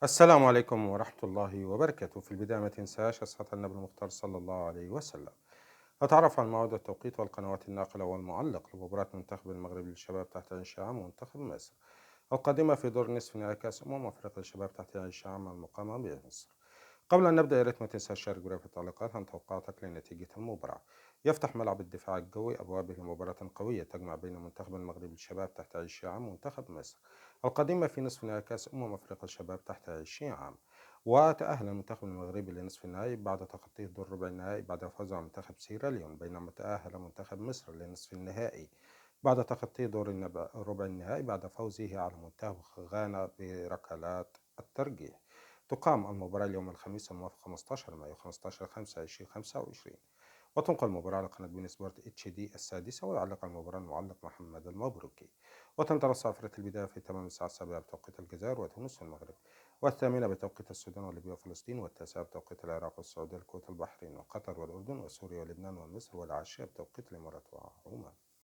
السلام عليكم ورحمة الله وبركاته. في البداية ما تنساش صلاة النبي المختار صلى الله عليه وسلم. أتعرف على مواعيد التوقيت والقنوات الناقلة والمعلق لمباراة منتخب المغرب للشباب تحت 20 عام ومنتخب مصر القادمة في دور نصف نهائي كأس أفريقيا للشباب تحت 20 عام المقامة بمصر. قبل أن نبدأ يا ريت ما تنسى تشارك في التعليقات عن توقعاتك لنتيجة المباراة. يفتح ملعب الدفاع الجوي أبوابه لمباراة قوية تجمع بين منتخب المغرب للشباب تحت 20 عام ومنتخب مصر القادمة في نصف نهائي كأس أفريقيا للشباب تحت 20 عام. وتأهل المنتخب المغربي لنصف النهائي بعد تخطيه دور ربع النهائي بعد فوزه على منتخب سيراليون، بينما تأهل منتخب مصر لنصف النهائي بعد تخطي دور ربع النهائي بعد فوزه على منتخب غانا بركلات الترجيح. تقام المباراة اليوم الخميس الموافق 15 مايو 15/5/2025، وتنقل المباراة على قناة بين سبورت اتش دي السادسة، ويعلق على المباراة المعلق محمد المبروكي. وتنطلق صافرة البداية في تمام الساعة 7 بتوقيت الجزائر وتونس والمغرب، والثامنة بتوقيت السودان وليبيا وفلسطين، والتاسعة بتوقيت العراق والسعودية الكويت البحرين وقطر والأردن وسوريا ولبنان ومصر، والعاشرة بتوقيت الإمارات وعمان.